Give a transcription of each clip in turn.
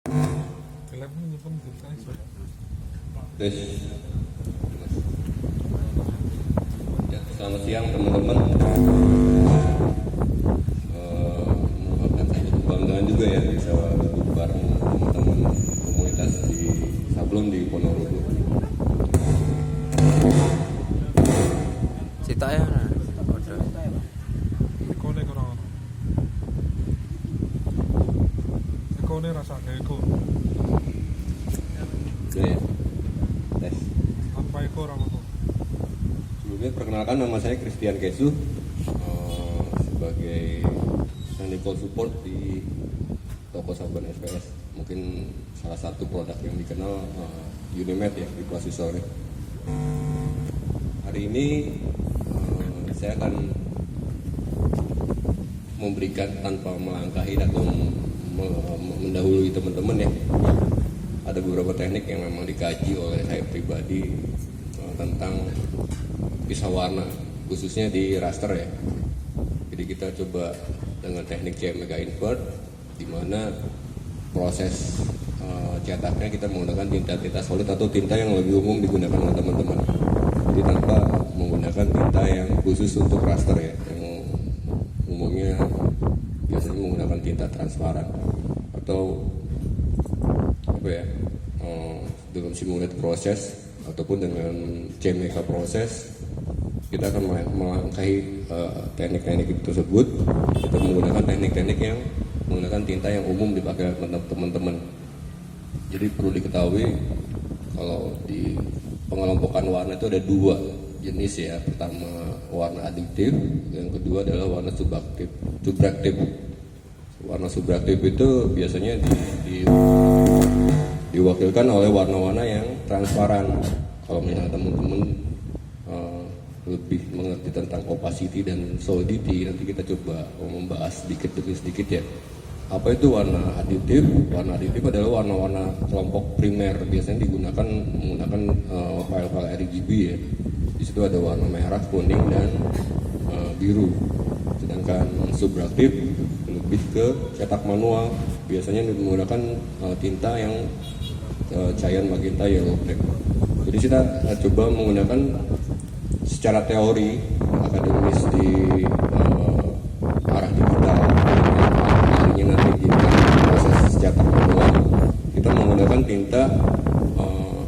Tes. Ya, selamat siang teman-teman. Merupakan satu kebanggaan juga ya bisa duduk bareng teman-teman komunitas di Sablon di Ponorogo. Cita ya. Ekone rasanya eko. Udah ya. Tes. Tanpa eko ramaku. Sebelumnya perkenalkan, nama saya Christian Kesu, sebagai technical support di toko Sablon SPS. Mungkin salah satu produk yang dikenal Unimed ya di prosesor. Hari ini saya akan memberikan tanpa melangkahi atau mendahului teman-teman ya. Ada beberapa teknik yang memang dikaji oleh saya pribadi tentang pisah warna, khususnya di raster ya. Jadi kita coba dengan teknik CMYK invert, di mana proses cetaknya kita menggunakan tinta solid atau tinta yang lebih umum digunakan oleh teman-teman. Jadi tanpa menggunakan tinta yang khusus untuk raster ya, yang umumnya biasanya menggunakan tinta transparan atau apa ya, dalam simulate proses ataupun dengan CMYK proses kita akan melangkahi teknik-teknik tersebut. Kita menggunakan teknik-teknik yang menggunakan tinta yang umum dipakai teman-teman. Jadi perlu diketahui kalau di pengelompokan warna itu ada dua jenis ya. Pertama warna adiktif, yang kedua adalah warna subtraktif. Warna subtraktif itu biasanya diwakilkan oleh warna-warna yang transparan. Kalau misalnya teman-teman lebih mengerti tentang opacity dan solidity, nanti kita coba membahas sedikit demi sedikit ya. Apa itu warna aditif? Warna aditif adalah warna-warna kelompok primer, biasanya menggunakan file-file RGB ya. Di situ ada warna merah, kuning, dan biru. Sedangkan subtraktif lebih ke cetak manual, biasanya menggunakan tinta yang cyan magenta yellow black. Jadi kita coba menggunakan secara teori akademis di arah digital, artinya nanti di proses cetak manual kita menggunakan tinta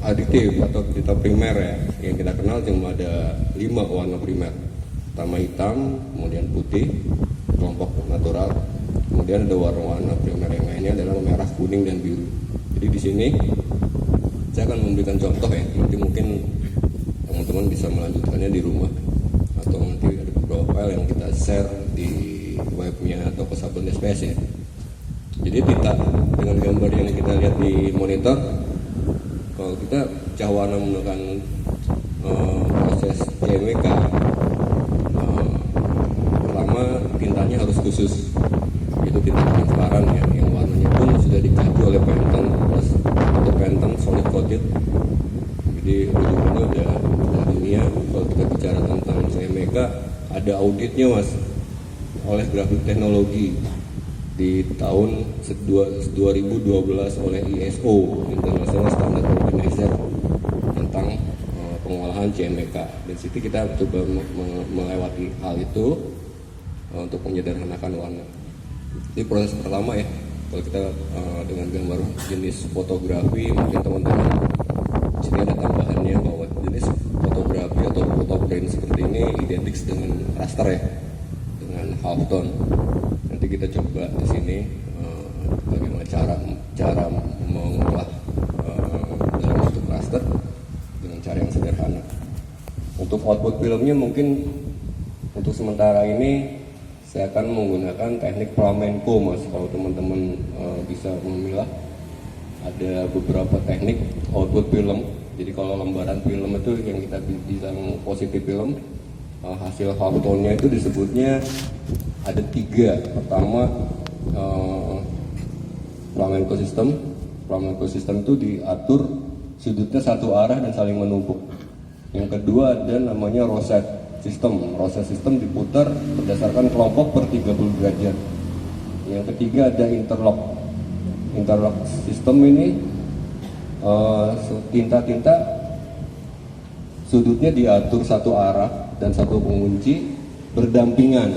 aditif atau tinta primer ya. Yang kita kenal cuma ada 5 warna primer. Pertama hitam, kemudian putih, kelompok natural, kemudian ada warna-warna primer yang lainnya adalah merah, kuning, dan biru. Jadi di sini saya akan memberikan contoh ya, nanti mungkin teman-teman bisa melanjutkannya di rumah atau nanti ada beberapa file yang kita share di webnya toko Sablon SPS ya. Jadi tinta dengan gambar yang kita lihat di monitor, kalau kita pecah warna menggunakan proses CMYK, pertama tintanya harus khusus, itu tinta transparan ya, yang warnanya pun sudah dikaji oleh Pantone Plus atau Pantone Solid Coated. Jadi ujung-ujungnya udah dunia. Kalau kita bicara tentang CMYK, ada auditnya mas oleh Graphic Technology di tahun 2012 oleh ISO International Standard Organizer tentang pengolahan CMYK. Dan situ kita coba melewati hal itu untuk menyederhanakan warna. Ini proses pertama ya. Kalau kita dengan gambar jenis fotografi, mungkin teman-teman di sini ada tambahannya bahwa jenis fotografi atau fotoprint seperti ini identik dengan raster ya, dengan halftone. Nanti kita coba di sini bagaimana cara mengolah dalam bentuk raster dengan cara yang sederhana. Untuk output filmnya mungkin untuk sementara ini saya akan menggunakan teknik flamenco mas. Kalau teman-teman bisa memilah, ada beberapa teknik output film. Jadi kalau lembaran film itu yang kita bilang positif film, hasil halftone-nya itu disebutnya ada 3. Pertama flamenco system. Flamenco system itu diatur sudutnya satu arah dan saling menumpuk. Yang kedua ada namanya rosette system. Rosette system diputar berdasarkan kelompok per 30 derajat. Yang ketiga ada interlock. interlock system ini tinta-tinta sudutnya diatur satu arah dan satu pengunci berdampingan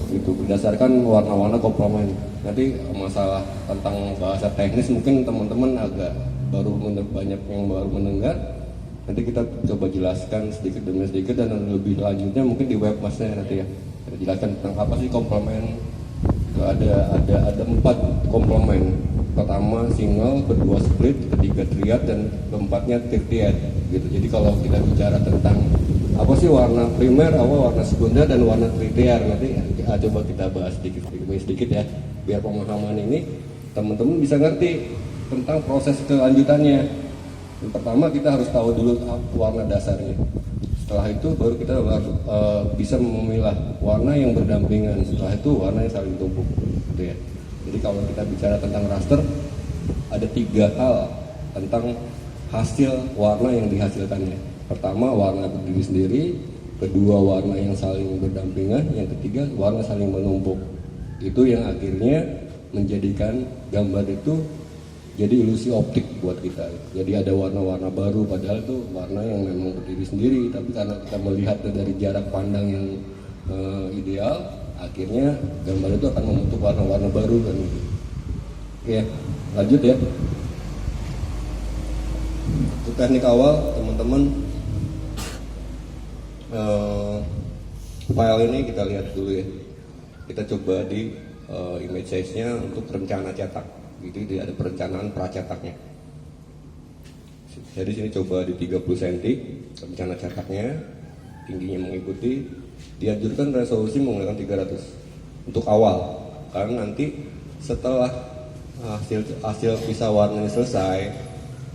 gitu berdasarkan warna-warna komplemen. Nanti masalah tentang bahasa teknis mungkin teman-teman agak banyak yang baru mendengar. Nanti kita coba jelaskan sedikit demi sedikit dan lebih lanjutnya mungkin di web masnya nanti ya. Kita jelaskan tentang apa sih komplemen. Ada 4 komplemen. Pertama single, kedua split, ketiga triad, dan keempatnya tertiad gitu. Jadi kalau kita bicara tentang apa sih warna primer, warna sekunder, dan warna tertiar, nanti coba kita bahas sedikit ya, biar pemahaman ini teman-teman bisa ngerti tentang proses kelanjutannya. Yang pertama kita harus tahu dulu warna dasarnya. Setelah itu baru kita bisa memilah warna yang berdampingan. Setelah itu warna yang saling tumpuk gitu ya. Jadi kalau kita bicara tentang raster, ada 3 hal tentang hasil warna yang dihasilkannya. Pertama, warna berdiri sendiri. Kedua, warna yang saling berdampingan. Yang ketiga, warna saling menumpuk. Itu yang akhirnya menjadikan gambar itu jadi ilusi optik buat kita. Jadi ada warna-warna baru, padahal itu warna yang memang berdiri sendiri. Tapi karena kita melihat dari jarak pandang yang ideal, akhirnya gambar itu akan membentuk warna-warna baru kan. Oke, lanjut ya. Untuk teknik awal, teman-teman, file ini kita lihat dulu ya. Kita coba di image size-nya untuk rencana cetak. Gitu, ada perencanaan pracetaknya. Jadi sini coba di 30 cm rencana cetaknya, tingginya mengikuti. Dianjurkan resolusi menggunakan 300 untuk awal, karena nanti setelah hasil pisah warnanya selesai,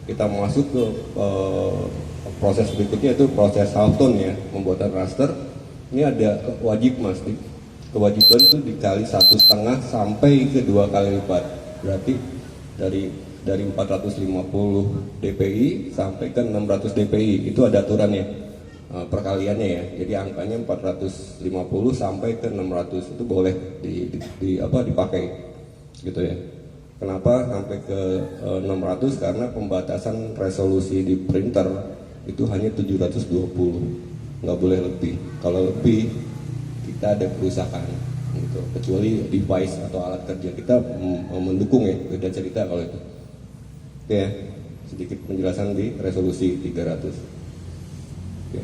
kita masuk ke proses berikutnya, itu proses halftone ya, pembuatan raster. Ini ada wajib mas, kewajiban itu dikali 1,5 sampai ke 2 kali lipat, berarti dari 450 dpi sampai ke 600 dpi itu ada aturannya. Perkaliannya ya, jadi angkanya 450 sampai ke 600 itu boleh dipakai gitu ya. Kenapa sampai ke 600? Karena pembatasan resolusi di printer itu hanya 720, nggak boleh lebih. Kalau lebih kita ada kerusakan gitu, kecuali device atau alat kerja kita mendukung ya, beda cerita kalau itu. Oke ya, sedikit penjelasan di resolusi 300. Oke.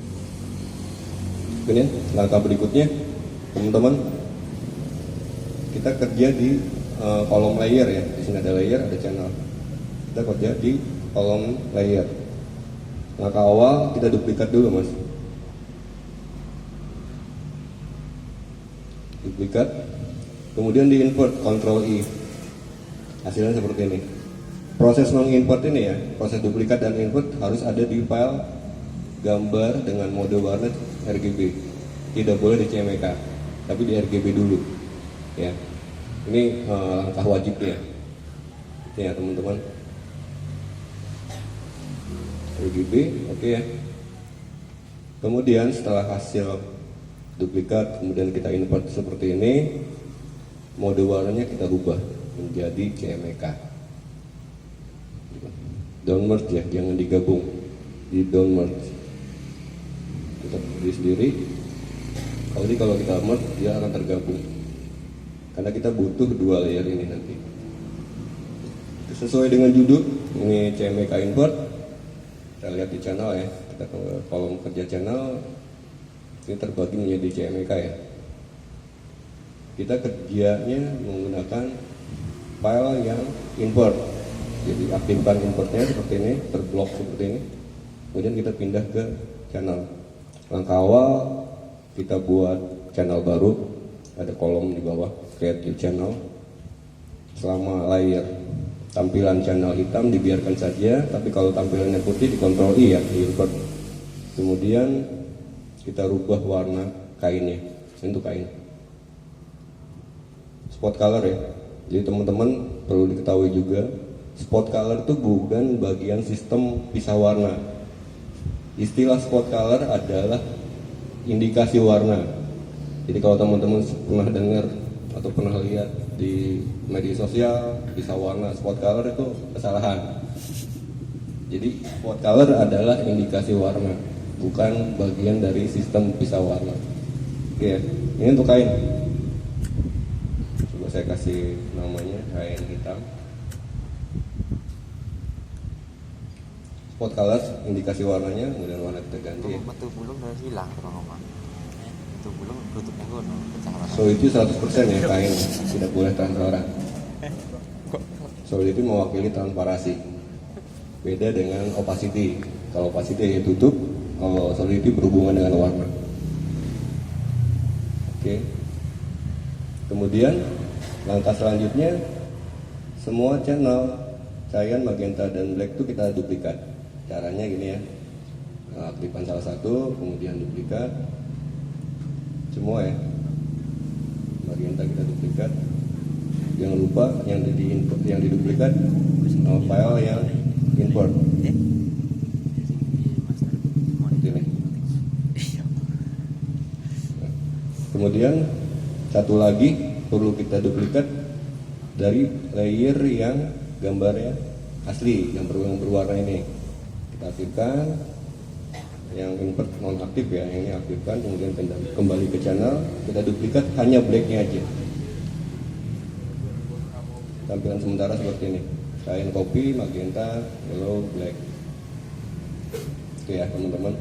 Kemudian langkah berikutnya, teman-teman, kita kerja di kolom layer ya. Di sini ada layer, ada channel. Kita kerja di kolom layer. Langkah awal kita duplikat dulu mas. Duplikat, kemudian di invert, Ctrl I. Hasilnya seperti ini. Proses mengimport ini ya, proses duplikat dan invert harus ada di file gambar dengan mode warna RGB, tidak boleh di CMYK, tapi di RGB dulu ya. Ini langkah wajibnya ya teman-teman. RGB oke ya. Kemudian setelah hasil duplikat kemudian kita invert seperti ini, mode warnanya kita ubah menjadi CMYK. Down merge ya, jangan digabung, di down merge. Kita berdiri sendiri. Kalau kita merge dia akan tergabung, karena kita butuh 2 layer ini nanti. Sesuai dengan judul, ini CMYK invert. Kita lihat di channel ya, kita ke kolom kerja channel. Ini terbagi menjadi CMYK ya. Kita kerjanya menggunakan file yang import. Jadi aktifkan importnya seperti ini, terblok seperti ini. Kemudian kita pindah ke channel. Langkah awal kita buat channel baru, ada kolom di bawah, create new channel. Selama layer tampilan channel hitam dibiarkan saja, tapi kalau tampilannya putih di Ctrl I ya, di invert. Kemudian kita rubah warna kainnya, untuk kain. Spot color ya. Jadi teman-teman perlu diketahui juga, spot color itu bukan bagian sistem pisah warna. Istilah spot color adalah indikasi warna. Jadi kalau teman-teman pernah dengar atau pernah lihat di media sosial bisa warna spot color itu kesalahan. Jadi spot color adalah indikasi warna, bukan bagian dari sistem pisah warna. Oke, ini untuk kain. Coba saya kasih namanya kain hitam. Spot color indikasi warnanya, kemudian warna kita ganti ya. Metu bulung udah hilang terus ngomong. Metu bulung tutupnya ngono pecah warna. So itu 100% ya kain, tidak boleh transparan. So itu mewakili transparasi. Beda dengan opacity. Kalau opacity ya tutup, kalau solidity berhubungan dengan warna. Oke. Kemudian langkah selanjutnya semua channel cyan, magenta dan black itu kita duplikat. Caranya gini ya. Aktifkan salah satu, kemudian duplikat semua ya. Magenta kita duplikat. Jangan lupa yang diduplikat file yang import. Ini. Kemudian satu lagi perlu kita duplikat dari layer yang gambarnya asli, yang berwarna ini. Kita aktifkan, yang invert non aktif ya, yang ini aktifkan, kemudian kembali ke channel, kita duplikat hanya blacknya aja. Tampilan sementara seperti ini. Kain kopi, magenta, yellow, black. Oke ya teman-teman.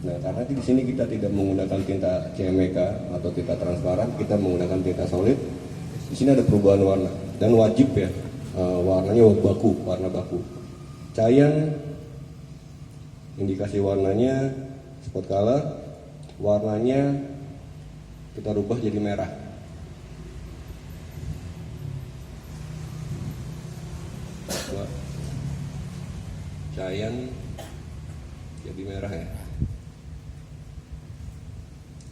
Nah karena di sini kita tidak menggunakan tinta CMYK atau tinta transparan, kita menggunakan tinta solid. Di sini ada perubahan warna dan wajib ya warnanya warna baku. Cyan indikasi warnanya spot color, warnanya kita rubah jadi merah. Cyan jadi merah ya.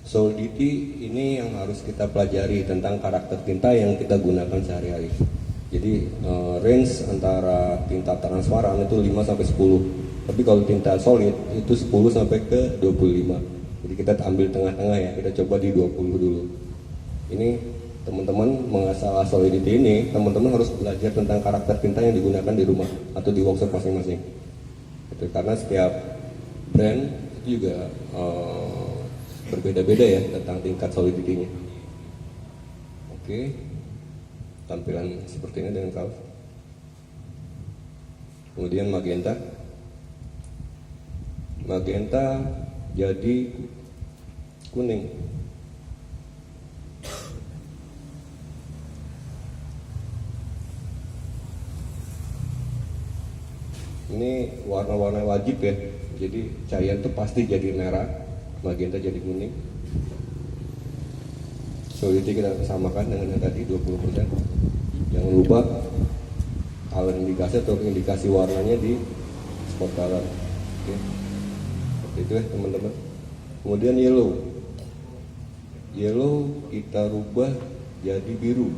Solidity ini yang harus kita pelajari tentang karakter tinta yang kita gunakan sehari-hari. Jadi range antara tinta transparan itu 5 sampai 10. Tapi kalau tinta solid itu 10 sampai ke 25. Jadi kita ambil tengah-tengah ya, kita coba di 20 dulu. Ini teman-teman mengasah solidity ini, teman-teman harus belajar tentang karakter tinta yang digunakan di rumah atau di workshop masing-masing. Itu karena setiap brand itu juga berbeda-beda ya tentang tingkat solidity-nya. Oke, tampilan seperti ini dengan kaos. Kemudian magenta jadi kuning. Ini warna-warna wajib ya. Jadi cyan itu pasti jadi merah, magenta jadi kuning. Solidity kita samakan dengan yang tadi 20%. Jangan lupa color indikasi atau indikasi warnanya di spot color. Oke. Seperti itu ya teman-teman. Kemudian yellow kita rubah jadi biru.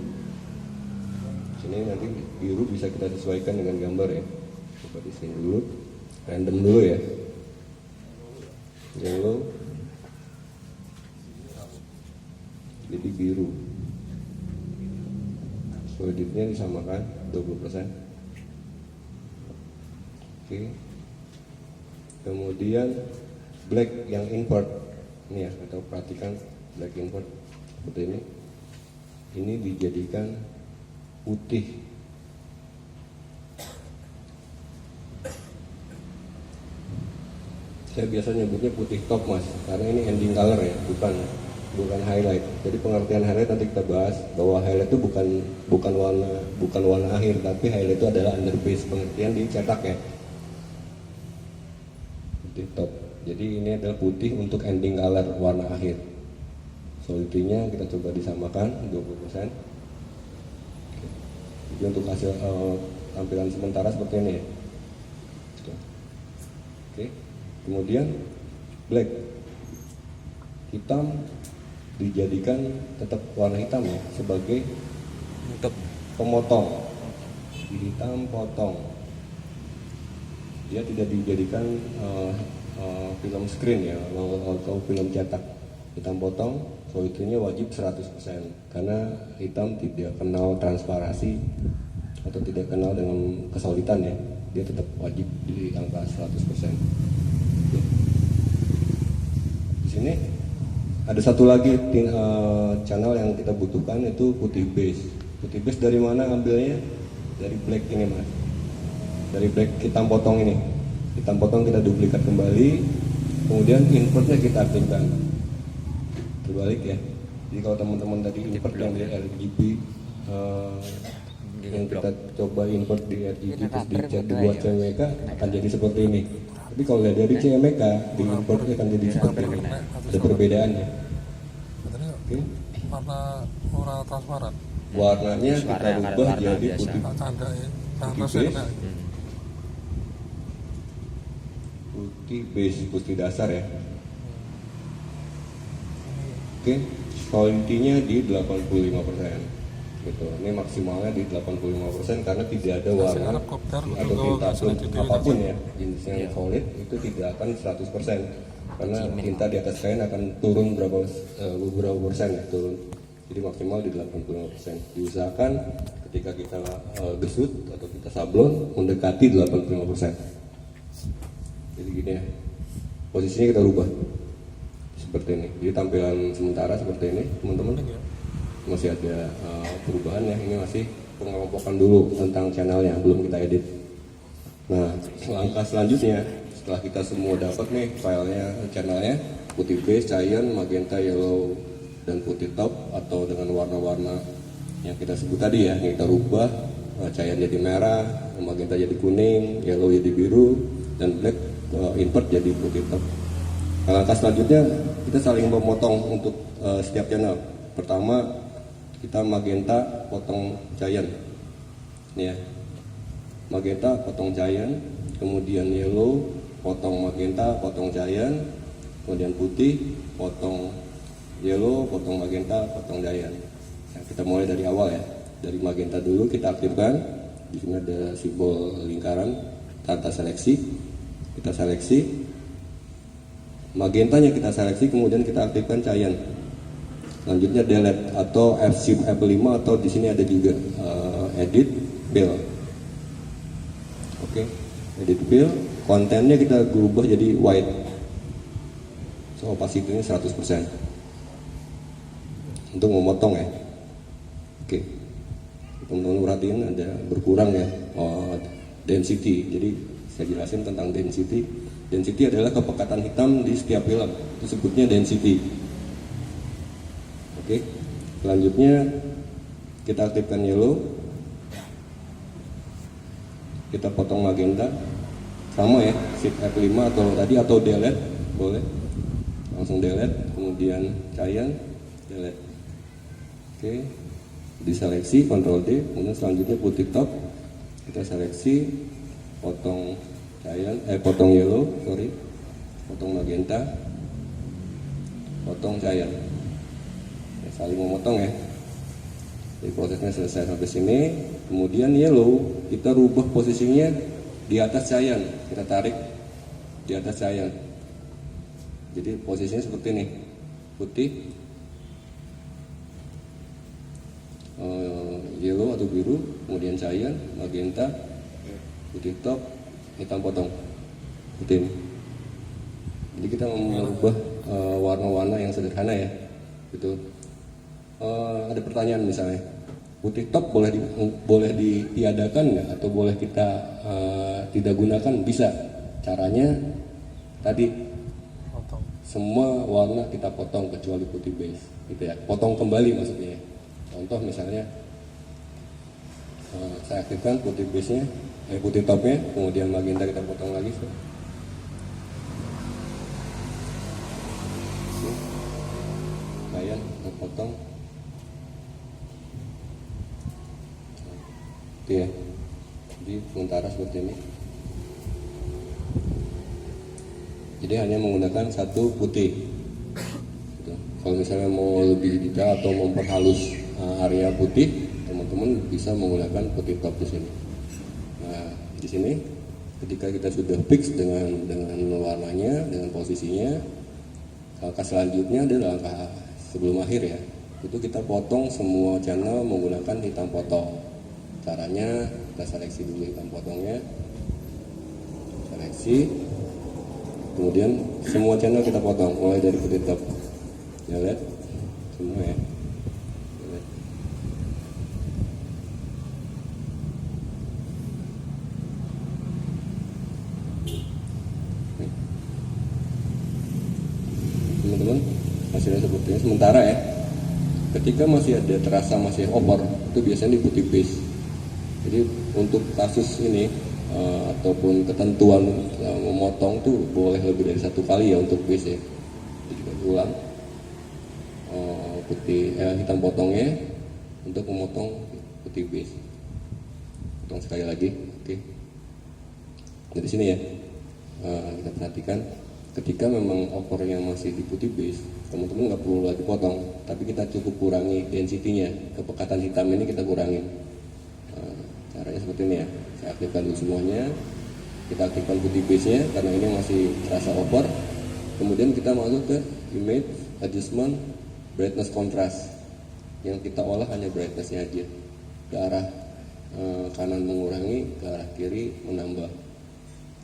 Sini nanti biru bisa kita sesuaikan dengan gambar ya. Coba di sini dulu, random dulu ya. Yellow jadi biru. Solidity-nya disamakan 20%. Oke. Kemudian black yang import. Ini ya, atau perhatikan black import seperti ini. Ini dijadikan putih. Saya biasa nyebutnya putih top mas, karena ini ending color ya, bukan highlight. Jadi pengertian highlight nanti kita bahas bahwa highlight itu bukan warna akhir, tapi highlight itu adalah underbase, pengertian dicetak ya. Putih top. Jadi ini adalah putih untuk ending color warna akhir. Solidity-nya kita coba disamakan 20%. Jadi untuk hasil tampilan sementara seperti ini ya. Oke. Kemudian black, hitam dijadikan tetap warna hitam ya sebagai pemotong. Hitam potong. Dia tidak dijadikan film screen ya atau film cetak. Hitam potong solidity-nya wajib 100% karena hitam tidak kenal transparasi atau tidak kenal dengan kesolidan ya, dia tetap wajib di angka 100%. Di sini ada satu lagi channel yang kita butuhkan, itu putih base. Putih base dari mana ambilnya? Dari black ini mas, dari black hitam potong ini. Hitam potong kita duplikat kembali, kemudian invertnya kita aktifkan. Terbalik ya. Jadi kalau teman-teman tadi invert yang dari RGB yang kita coba invert di RGB terus dibuat CMYK akan jadi seperti ini. Tapi kalau dari CMYK di invert akan jadi seperti ini. Ada perbedaannya. Oke. Warna ora transparan. Warnanya kita rubah jadi putih. Canda ya. Putih base. Putih base, putih dasar ya. Oke, solidity-nya di 85%. Gitu. Ini maksimalnya di 85% karena tidak ada warna atau tinta apapun ya jenis yang solid itu tidak akan 100% karena tinta di atas kain akan turun beberapa persen ya, turun. Jadi maksimal di 85%. Diusahakan ketika kita gesut atau kita sablon mendekati 85%. Jadi gini ya, posisinya kita rubah seperti ini. Jadi tampilan sementara seperti ini, teman-teman. Masih ada perubahan ya. Ini masih pengelompokan dulu tentang channelnya, belum kita edit. Nah, langkah selanjutnya setelah kita semua dapat nih filenya, channelnya, putih base, cyan, magenta, yellow, dan putih top atau dengan warna-warna yang kita sebut tadi ya, yang kita rubah, cyan jadi merah, magenta jadi kuning, yellow jadi biru, dan black invert jadi putih top. Nah, langkah selanjutnya kita saling memotong untuk setiap channel. Pertama kita magenta potong cyan, ini ya, magenta potong cyan, kemudian yellow potong magenta potong cyan, kemudian putih potong yellow potong magenta potong cyan. Nah, kita mulai dari awal ya, dari magenta dulu kita aktifkan. Di sini ada simbol lingkaran tanda seleksi, kita seleksi magentanya, kita seleksi, kemudian kita aktifkan cyan. Selanjutnya delete atau F-Shift F5 atau di sini ada juga edit fill. Oke, edit fill, kontennya kita berubah jadi white. So opacity-nya 100%. Untuk memotong ya. Oke. Teman-teman perhatiin ada berkurang ya density. Jadi saya jelasin tentang density. Density adalah kepekatan hitam di setiap film. Itu sebutnya density. Oke, selanjutnya kita aktifkan yellow, kita potong magenta, sama ya, shift F5 atau tadi atau delete, boleh, langsung delete, kemudian cyan, delete. Oke, diseleksi, Ctrl D, kemudian selanjutnya putih top, kita seleksi, potong cyan, potong yellow, potong magenta, potong cyan. Saling memotong ya. Jadi prosesnya selesai sampai sini. Kemudian yellow kita rubah posisinya di atas cyan, kita tarik di atas cyan. Jadi posisinya seperti ini, putih, yellow atau biru, kemudian cyan, magenta, putih top, hitam potong, seperti ini. Jadi kita merubah warna-warna yang sederhana ya, gitu. Ada pertanyaan misalnya, putih top boleh ditiadakan nggak atau boleh kita tidak gunakan? Bisa. Caranya tadi semua warna kita potong kecuali putih base, gitu ya. Potong kembali maksudnya. Contoh misalnya saya aktifkan putih base-nya, putih topnya, kemudian magenta kita potong lagi. Cyan potong. Ya, jadi sementara seperti ini. Jadi hanya menggunakan satu putih. Gitu. Kalau misalnya mau lebih detail atau memperhalus area putih, teman-teman bisa menggunakan putih top di sini. Nah, di sini ketika kita sudah fix dengan warnanya, dengan posisinya, langkah selanjutnya adalah langkah sebelum akhir ya, itu kita potong semua channel menggunakan hitam potong. Caranya kita seleksi dulu hitam potongnya, seleksi, kemudian semua channel kita potong mulai dari putih top, ya lihat semua ya. Lihat. Teman-teman, hasilnya seperti ini. Sementara ya, ketika masih ada terasa masih over, itu biasanya di putih base. Jadi untuk kasus ini ataupun ketentuan memotong tuh boleh lebih dari 1 kali ya untuk base ya. Jadi kita ulang hitam potongnya untuk memotong putih base. Potong sekali lagi, oke. Dari sini ya, kita perhatikan ketika memang overnya masih di putih base, teman-teman nggak perlu lagi potong, tapi kita cukup kurangi density-nya, kepekatan hitam ini kita kurangin. Caranya seperti ini ya, saya aktifkan dulu semuanya, kita aktifkan putih base-nya karena ini masih terasa over. Kemudian kita masuk ke image adjustment brightness contrast, yang kita olah hanya brightness-nya aja, ke arah kanan mengurangi, ke arah kiri menambah,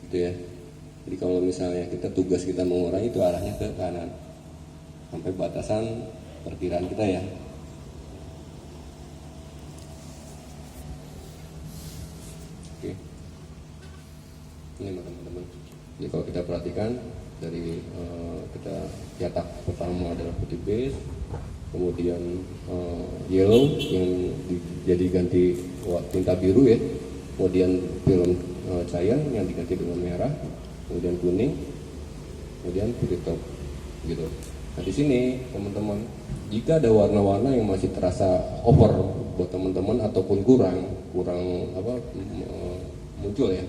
gitu ya. Jadi kalau misalnya tugas kita mengurangi, itu arahnya ke kanan sampai batasan perkiraan kita ya. Oke, ini teman-teman. Jadi kalau kita perhatikan dari kita cetak pertama adalah putih base, kemudian yellow yang jadi ganti tinta biru ya, kemudian film cyan yang diganti dengan merah, kemudian kuning, kemudian putih top, gitu. Nah di sini teman-teman, jika ada warna-warna yang masih terasa over buat teman-teman ataupun kurang muncul ya,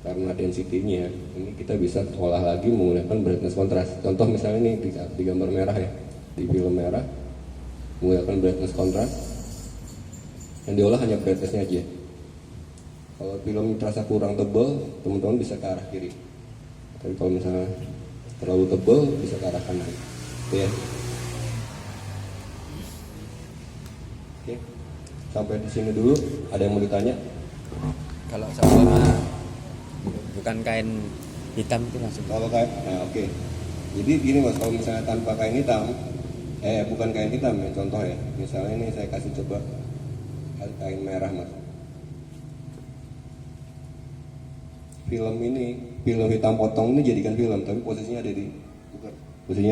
karena density-nya, ini kita bisa olah lagi menggunakan brightness contrast. Contoh misalnya ini di gambar merah ya, di film merah menggunakan brightness contrast, yang diolah hanya brightness-nya aja. Kalau film terasa kurang tebal, teman-teman bisa ke arah kiri. Tapi kalau misalnya terlalu tebal, bisa ke arah kanan. Oke ya. Oke. Sampai di sini dulu. Ada yang mau ditanya? Kalau sama bukan kain hitam itu langsung. Kalau kain, nah oke. Jadi gini mas, kalau misalnya tanpa kain hitam, bukan kain hitam ya, contoh ya. Misalnya ini saya kasih coba kain merah mas. Film hitam potong ini jadikan film, tapi posisinya ada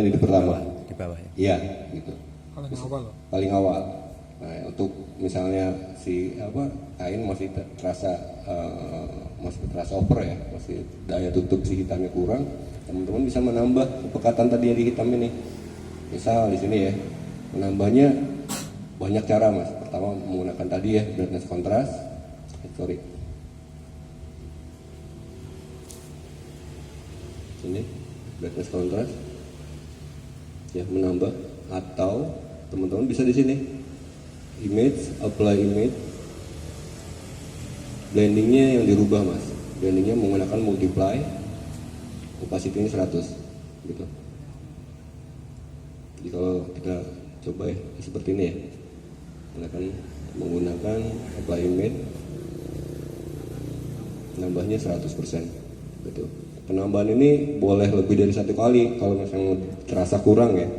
di pertama. Di bawah ya. Iya, gitu. Paling awal loh. Paling awal. Nah, untuk misalnya kain masih terasa over ya, masih daya tutup si hitamnya kurang, teman-teman bisa menambah kepekatan tadi yang di hitam ini. Misal di sini ya, menambahnya banyak cara mas. Pertama menggunakan tadi ya brightness contrast. Ini brightness contrast ya, menambah, atau teman-teman bisa di sini image, apply image, blendingnya yang dirubah mas, blendingnya menggunakan multiply, opacity ini 100 gitu. Jadi kalau kita coba ya seperti ini ya, menggunakan apply image, nambahnya 100% gitu. Penambahan ini boleh lebih dari 1 kali kalau misalnya terasa kurang ya.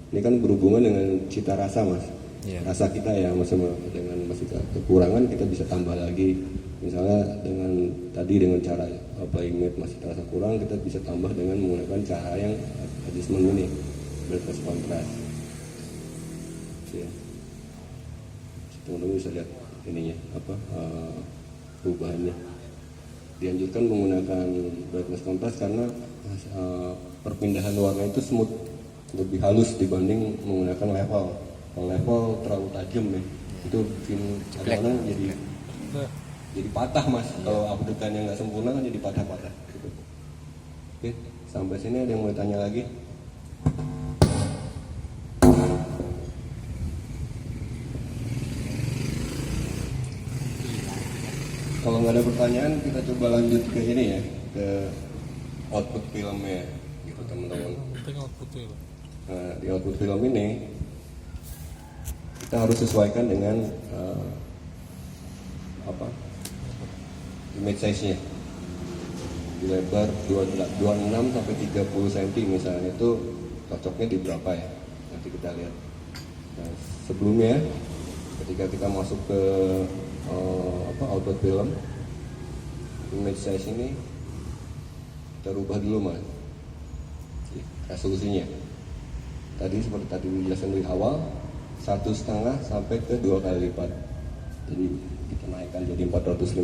Ini kan berhubungan dengan cita rasa mas. Yeah. Rasa kita ya mas, dengan masih kekurangan kita bisa tambah lagi. Misalnya dengan cara image masih terasa kurang, kita bisa tambah dengan menggunakan cara yang adjustment ini, brightness contrast. Ya. Teman-teman bisa lihat ininya perubahannya. Dianjurkan menggunakan brightness contrast karena perpindahan warna itu smooth, lebih halus dibanding menggunakan level. Kalau level terlalu tajam ya, itu bikin kadang-kadang jadi patah mas. Kalau updateannya nggak sempurna kan jadi patah-patah gitu. Oke, sampai sini ada yang mau tanya lagi? Kalau nggak ada pertanyaan, kita coba lanjut ke ini ya, ke output filmnya, gitu teman-teman. Penting outputnya loh. Nah, di output film ini kita harus sesuaikan dengan image size-nya. Di lebar 26 sampai 30 cm misalnya, itu cocoknya di berapa ya? Nanti kita lihat. Nah, sebelumnya ketika kita masuk ke output film, image size ini kita rubah dulu mas, resolusinya. Tadi seperti tadi dijelaskan di awal, 1,5 sampai ke 2 kali lipat. Jadi kita naikkan jadi 450,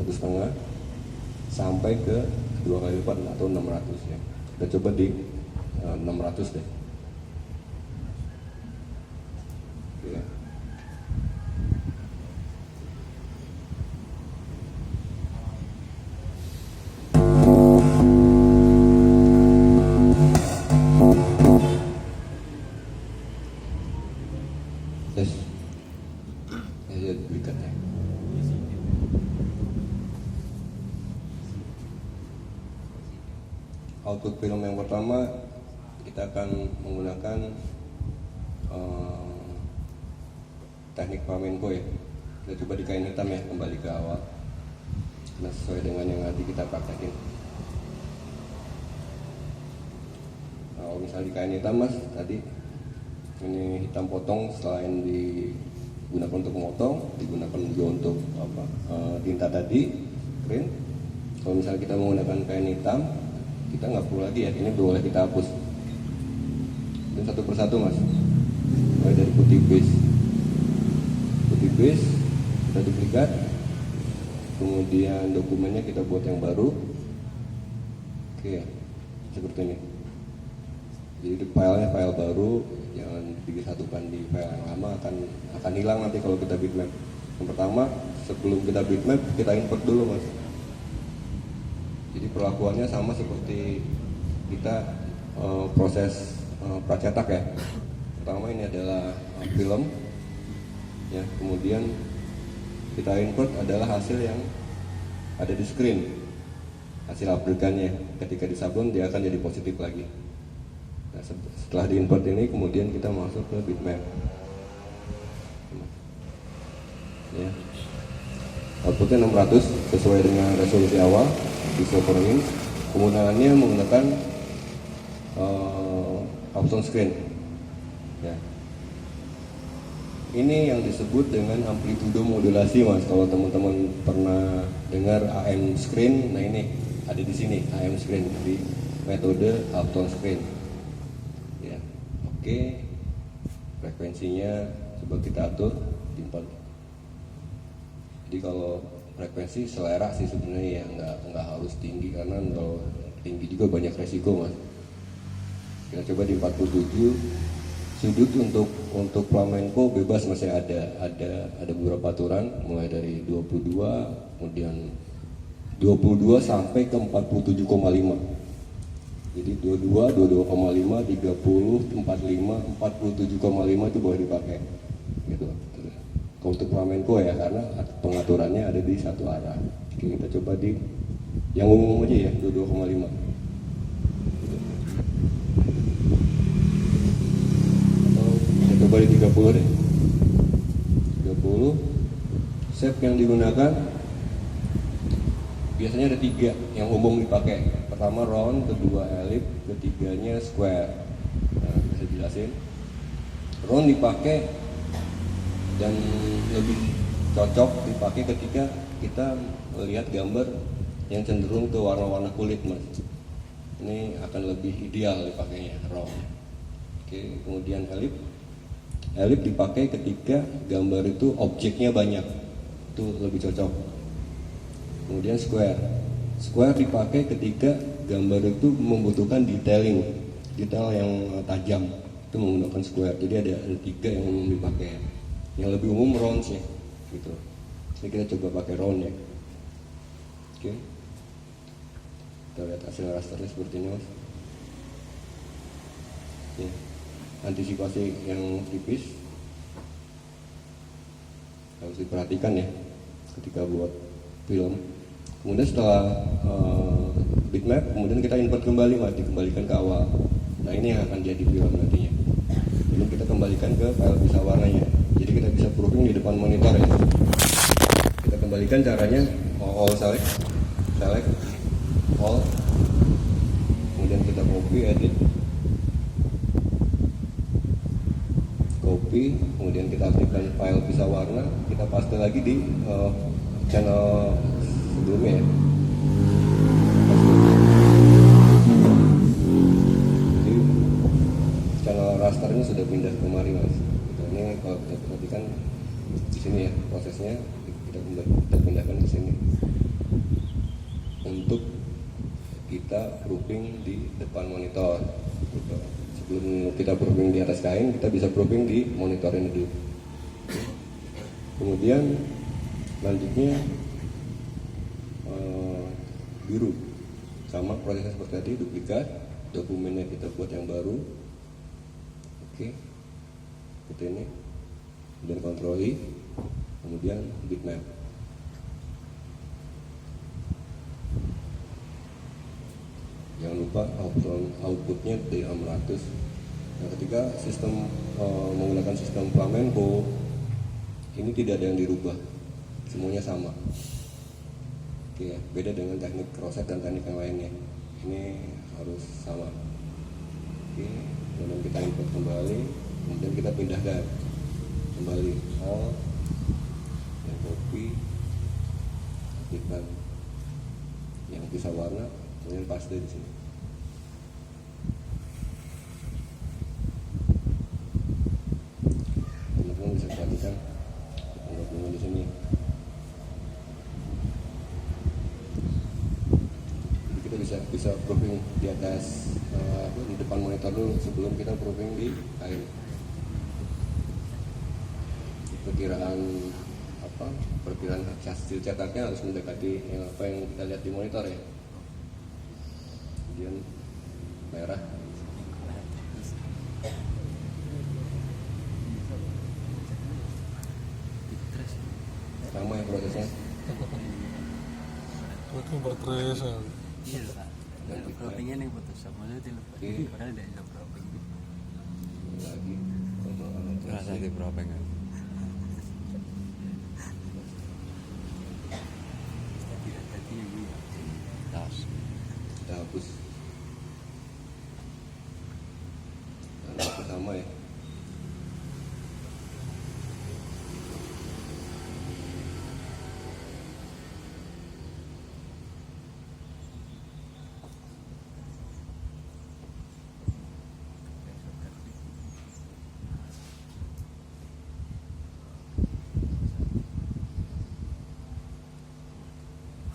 1,5 sampai ke 2 kali lipat atau 600 ya. Kita coba di 600 deh. Oke. Yes. Ya, berikan ya. Output film yang pertama kita akan menggunakan teknik flamenco ya. Kita coba di kain hitam ya, kembali ke awal. Nah, sesuai dengan yang nanti kita praktekin. Nah, kalau misalnya di kain hitam mas, tadi ini hitam potong, selain digunakan untuk memotong, digunakan juga untuk tinta tadi, green. Kalau misalnya kita menggunakan kain hitam, kita nggak perlu lagi ya, ini boleh kita hapus. Dan satu persatu mas, mulai dari putih base, kita duplikat, kemudian dokumennya kita buat yang baru. Oke, seperti ini. Jadi filenya file baru, jangan disatukan di file yang lama, akan hilang nanti kalau kita bitmap. Yang pertama, sebelum kita bitmap, kita import dulu mas. Jadi perlakuannya sama seperti kita proses pracetak ya. Pertama ini adalah film, ya. Kemudian kita import adalah hasil yang ada di screen, hasil upgrade-nya. Ketika disablon dia akan jadi positif lagi. Nah, setelah diimport ini kemudian kita masuk ke bitmap. Ya. Outputnya 600 sesuai dengan resolusi awal di silver inch. Penggunaannya menggunakan option screen. Ya. Ini yang disebut dengan amplitudo modulasi mas. Kalau teman-teman pernah dengar AM screen, nah ini ada di sini AM screen di metode option screen. Ya. Oke, frekuensinya coba kita atur di 4. Jadi kalau frekuensi selera sih sebenarnya ya, nggak harus tinggi, karena kalau tinggi juga banyak resiko mas. Kita coba di 47. Sudut untuk flamenco bebas masih ada beberapa aturan, mulai dari 22, kemudian 22 sampai ke 47,5. Jadi 22, 22,5, 30, 45, 47,5 itu boleh dipakai. Gitu. Kalau untuk flamenco ya, karena pengaturannya ada di satu arah. Oke, kita coba di yang umum aja ya, 22,5. Coba di 30 deh. 30. Shape yang digunakan biasanya ada 3 yang umum dipakai. Pertama round, kedua ellipse, ketiganya square. Nah, bisa jelasin. Round dipakai dan lebih cocok dipakai ketika kita melihat gambar yang cenderung ke warna-warna kulit mas. Ini akan lebih ideal dipakainya round. Oke, kemudian ellipse dipakai ketika gambar itu objeknya banyak, itu lebih cocok. Kemudian square dipakai ketika gambar itu membutuhkan detail yang tajam, itu menggunakan square. Jadi ada 3 yang umum dipakai. Yang lebih umum round sih, gitu. Jadi kita coba pakai round ya. Oke, kita lihat hasil rasternya seperti ini mas. Ya. Antisipasi yang tipis harus diperhatikan ya ketika buat film. Kemudian setelah bitmap, kemudian kita import kembali mas, dikembalikan ke awal. Nah ini yang akan jadi film nantinya. Ini kita kembalikan ke file bisa warnanya. Jadi kita bisa proofing di depan monitor ya. Kita kembalikan caranya, all select, all, kemudian kita copy, edit, copy, kemudian kita aktifkan file pisah warna, kita paste lagi di channel sebelumnya ya. Jadi channel raster ini sudah pindah kemari mas. Ini kalau kita perhatikan di sini ya prosesnya, kita pindahkan ke sini untuk kita proofing di depan monitor. Gitu. Sebelum kita proofing di atas kain, kita bisa proofing di monitor ini dulu. Kemudian lanjutnya biru, sama prosesnya seperti tadi, duplikat dokumennya kita buat yang baru. Oke, seperti ini, kemudian Ctrl I, kemudian bitmap. Jangan lupa outputnya D600. Nah, ketika sistem menggunakan sistem flamenco, ini tidak ada yang dirubah, semuanya sama. Oke, ya, beda dengan teknik crosset dan teknik yang lainnya. Ini harus sama. Oke, kemudian kita input kembali, kemudian kita pindahkan kembali all, yang copy, aktifkan yang pisah warna, kemudian paste di sini. Teman-teman bisa perhatikan dokumen di sini. Jadi kita bisa proofing di atas di depan monitor dulu sebelum kita proofing di kain. Perkiraan hasil cetaknya harus mendekati apa yang kita lihat di monitor ya. Kemudian merah, sama ya prosesnya. Itu baterai saya. Iya pak. Proofingnya nih putus sama itu lupa. Padahal tidak ada proofing. Lagi Rasa di proofing kan. kita hapus